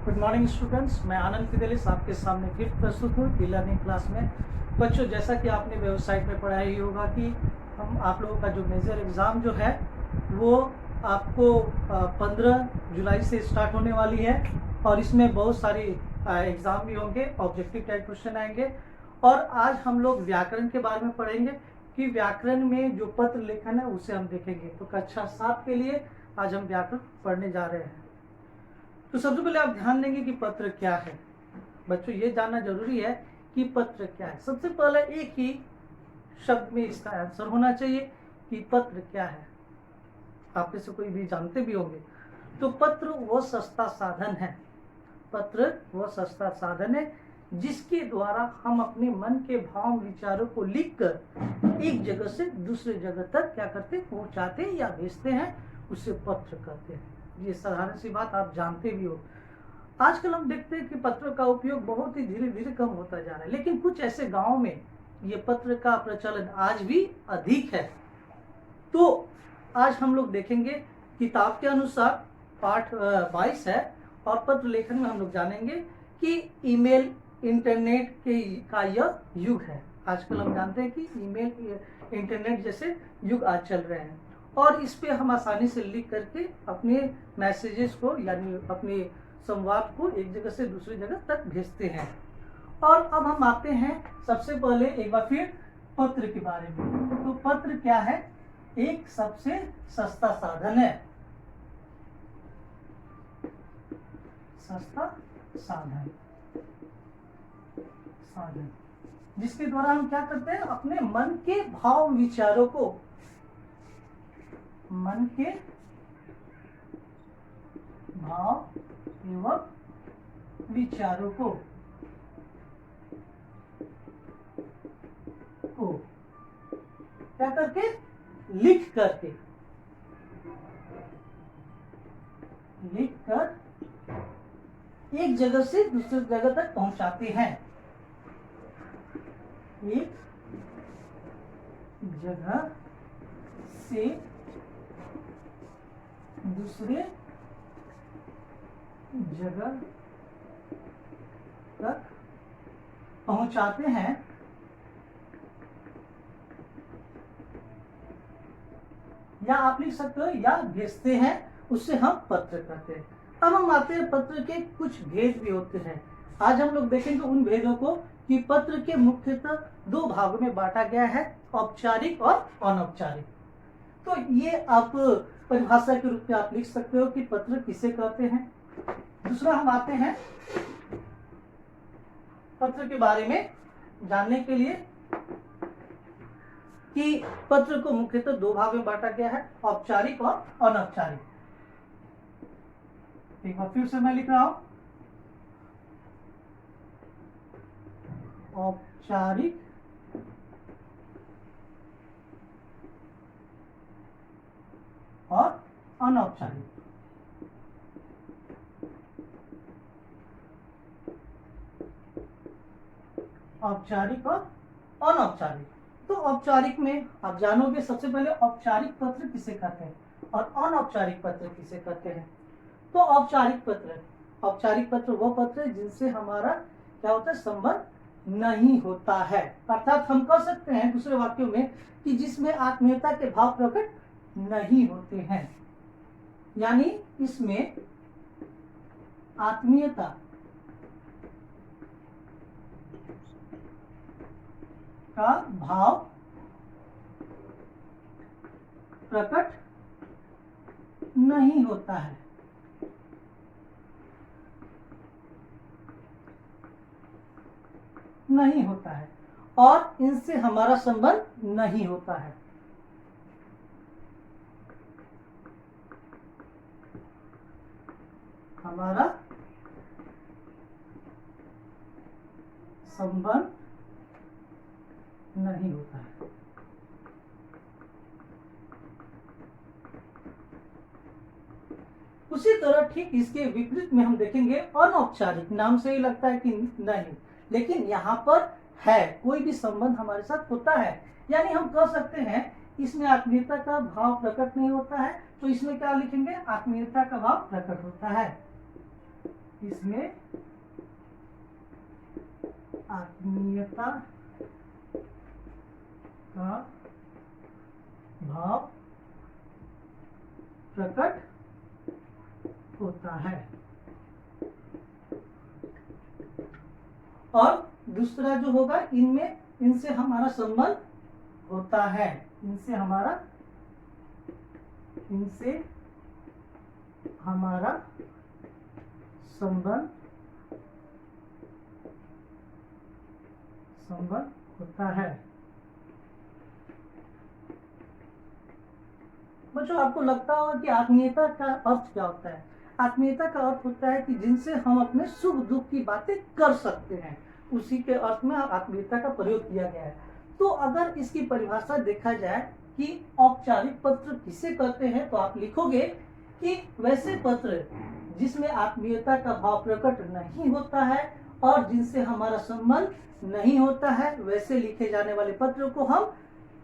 Good morning students, मैं आनंद Fidelis आपके सामने फिर प्रस्तुत हूँ ई लर्निंग क्लास में। बच्चों, जैसा कि आपने वेबसाइट में पढ़ा ही होगा कि आप लोगों का जो मेजर एग्ज़ाम जो है वो आपको 15 जुलाई से स्टार्ट होने वाली है और इसमें बहुत सारी एग्ज़ाम भी होंगे, ऑब्जेक्टिव टाइप क्वेश्चन आएंगे। और आज हम लोग व्याकरण के बारे में पढ़ेंगे कि व्याकरण में जो पत्र लेखन है उसे हम देखेंगे। तो कक्षा 7 के लिए आज हम व्याकरण पढ़ने जा रहे हैं। तो सबसे पहले आप ध्यान देंगे कि पत्र क्या है। बच्चों, ये जानना जरूरी है कि पत्र क्या है। सबसे पहले एक ही शब्द में इसका आंसर होना चाहिए कि पत्र क्या है। आप में से कोई भी जानते भी होंगे। तो पत्र वो सस्ता साधन है, पत्र वो सस्ता साधन है जिसके द्वारा हम अपने मन के भाव विचारों को लिखकर एक जगह से दूसरे जगह तक क्या करते, पहुंचाते या भेजते हैं, उसे पत्र कहते हैं। ये साधारण सी बात आप जानते भी हो। आजकल हम देखते हैं कि पत्र का उपयोग बहुत ही धीरे धीरे कम होता जा रहा है, लेकिन कुछ ऐसे गांव में ये पत्र का प्रचलन आज भी अधिक है। तो आज हम लोग देखेंगे किताब के अनुसार पाठ 22 है और पत्र लेखन में हम लोग जानेंगे कि ईमेल इंटरनेट का यह युग है। आजकल हम जानते हैं कि ईमेल इंटरनेट जैसे युग आज चल रहे हैं और इस पे हम आसानी से लिख करके अपने मैसेजेस को यानी अपने संवाद को एक जगह से दूसरी जगह तक भेजते हैं। और अब हम आते हैं सबसे पहले एक बार फिर पत्र के बारे में। तो पत्र क्या है? एक सबसे सस्ता साधन है, सस्ता साधन जिसके द्वारा हम क्या करते हैं, अपने मन के भाव विचारों को, मन के भाव एवं विचारों को क्या करके, लिख करके, एक जगह से दूसरी जगह तक पहुंचाते हैं। एक जगह से दूसरे जगह तक पहुंचाते हैं या आप लिख सकते हो या भेजते हैं, उससे हम पत्र कहते हैं। अब हम आते हैं पत्र के कुछ भेद भी होते हैं। आज हम लोग देखेंगे उन भेदों को कि पत्र के मुख्यतः दो भागों में बांटा गया है, औपचारिक और अनौपचारिक। तो ये आप परिभाषा के रूप में आप लिख सकते हो कि पत्र किसे कहते हैं। दूसरा हम आते हैं पत्र के बारे में जानने के लिए कि पत्र को मुख्यतः दो भाग में बांटा गया है, औपचारिक और अनौपचारिक। एक बार फिर से मैं लिख रहा हूं, औपचारिक और अनौपचारिक। औपचारिक और अनौपचारिक। तो औपचारिक में आप जानोगे सबसे पहले औपचारिक पत्र किसे कहते हैं और अनौपचारिक पत्र किसे कहते हैं। तो औपचारिक पत्र वो पत्र है जिनसे हमारा क्या होता है, संबंध नहीं होता है। अर्थात हम कह सकते हैं दूसरे वाक्यों में कि जिसमें आत्मीयता के भाव प्रकट नहीं होते हैं, यानी इसमें आत्मीयता का भाव प्रकट नहीं होता है। और इनसे हमारा संबंध नहीं होता है। हमारा संबंध नहीं होता है। उसी तरह ठीक इसके विपरीत में हम देखेंगे अनौपचारिक। नाम से ही लगता है कि नहीं, लेकिन यहाँ पर है, कोई भी संबंध हमारे साथ होता है। यानी हम कह सकते हैं इसमें आत्मीयता का भाव प्रकट नहीं होता है, तो इसमें क्या लिखेंगे, आत्मीयता का भाव प्रकट होता है। इसमें आत्मीयता का भाव प्रकट होता है। और दूसरा जो होगा, इनसे हमारा संबंध होता है, इनसे हमारा संबंध होता है। बच्चों, आपको लगता होगा कि आत्मीयता का अर्थ क्या होता है। आत्मीयता का अर्थ होता है कि जिनसे हम अपने सुख दुख की बातें कर सकते हैं, उसी के अर्थ में आत्मीयता का प्रयोग किया गया है। तो अगर इसकी परिभाषा देखा जाए कि औपचारिक पत्र किसे कहते हैं, तो आप लिखोगे कि वैसे पत्र जिसमें आत्मीयता का भाव प्रकट नहीं होता है और जिनसे हमारा संबंध नहीं होता है, वैसे लिखे जाने वाले पत्र को हम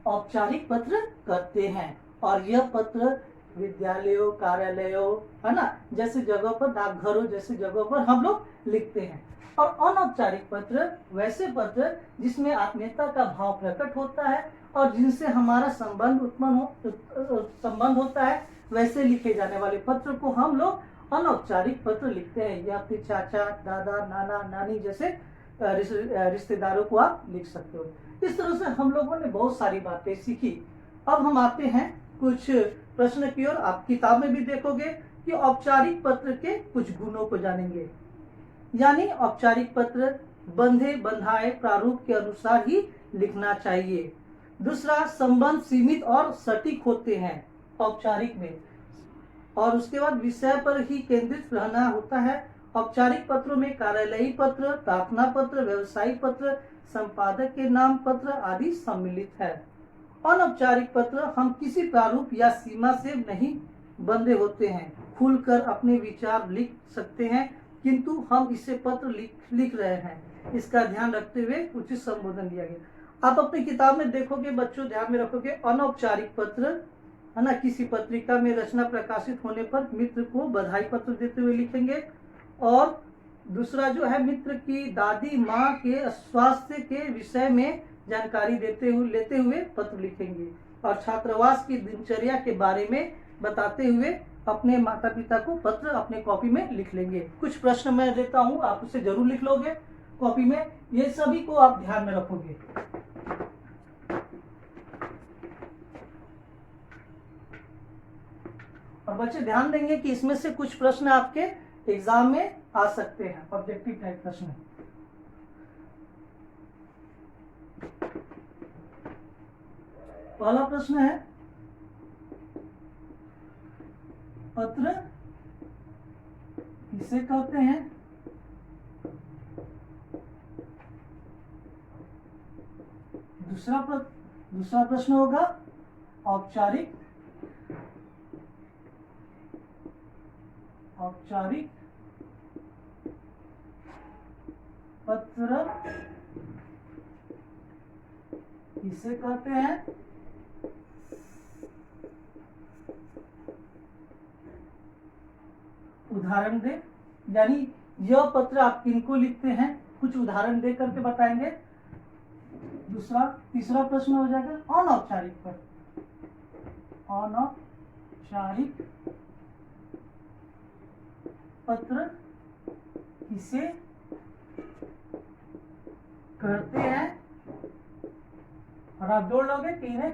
औपचारिक पत्र कहते हैं। और यह पत्र विद्यालयों, कार्यालयों, है ना, जैसे जगह पर, डाकघरों जैसे जगहों पर हम लोग लिखते हैं। और अनौपचारिक पत्र वैसे पत्र जिसमें आत्मीयता का भाव प्रकट होता है और जिनसे हमारा संबंध होता है, वैसे लिखे जाने वाले पत्र को हम लोग अनौपचारिक पत्र लिखते हैं। या फिर चाचा, दादा, नाना, नानी जैसे रिश्तेदारों को आप लिख सकते हो। इस तरह से हम लोगों ने बहुत सारी बातें सीखी। अब हम आते हैं कुछ प्रश्न की ओर। आप किताब में भी देखोगे कि औपचारिक पत्र के कुछ गुणों को जानेंगे। यानी औपचारिक पत्र बंधे बंधाए प्रारूप के अनुसार ही लिखना चाहिए। दूसरा, संबंध सीमित और सटीक होते हैं औपचारिक में। और उसके बाद विषय पर ही केंद्रित रहना होता है। औपचारिक पत्रों में कार्यालयी पत्र, प्रार्थना पत्र, व्यवसायिक पत्र, संपादक के नाम पत्र आदि सम्मिलित है। अनौपचारिक पत्र हम किसी प्रारूप या सीमा से नहीं बंधे होते हैं, खुलकर अपने विचार लिख सकते हैं, किंतु हम इससे पत्र लिख रहे हैं, इसका ध्यान रखते हुए उचित संबोधन दिया गया। आप अपनी किताब में देखोगे बच्चों, ध्यान में रखोगे, अनौपचारिक पत्र, है ना, किसी पत्रिका में रचना प्रकाशित होने पर मित्र को बधाई पत्र देते हुए लिखेंगे। और दूसरा जो है, मित्र की दादी माँ के स्वास्थ्य के विषय में जानकारी लेते हुए पत्र लिखेंगे। और छात्रावास की दिनचर्या के बारे में बताते हुए अपने माता पिता को पत्र अपने कॉपी में लिख लेंगे। कुछ प्रश्न मैं देता हूँ, आप उसे जरूर लिख लोगे कॉपी में, ये सभी को आप ध्यान में रखोगे। और बच्चे ध्यान देंगे कि इसमें से कुछ प्रश्न आपके एग्जाम में आ सकते हैं, ऑब्जेक्टिव टाइप प्रश्न। पहला प्रश्न है, पत्र किसे कहते हैं? दूसरा प्रश्न होगा, औपचारिक पत्र किसे कहते हैं? उदाहरण दे, यानी यह पत्र आप किनको लिखते हैं, कुछ उदाहरण दे करके बताएंगे। तीसरा प्रश्न हो जाएगा, अनौपचारिक पत्र किसे कहते हैं? और आप जोड़ लोगे कि इन्हें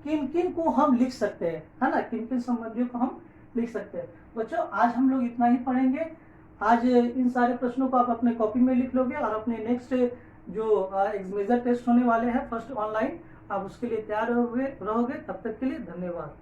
किन किन को हम लिख सकते हैं, है ना, किन किन संबंधियों को हम लिख सकते हैं। बच्चों, आज हम लोग इतना ही पढ़ेंगे। आज इन सारे प्रश्नों को आप अपने कॉपी में लिख लोगे और अपने नेक्स्ट जो मेजर टेस्ट होने वाले हैं फर्स्ट ऑनलाइन, आप उसके लिए तैयार रहोगे। तब तक के लिए धन्यवाद।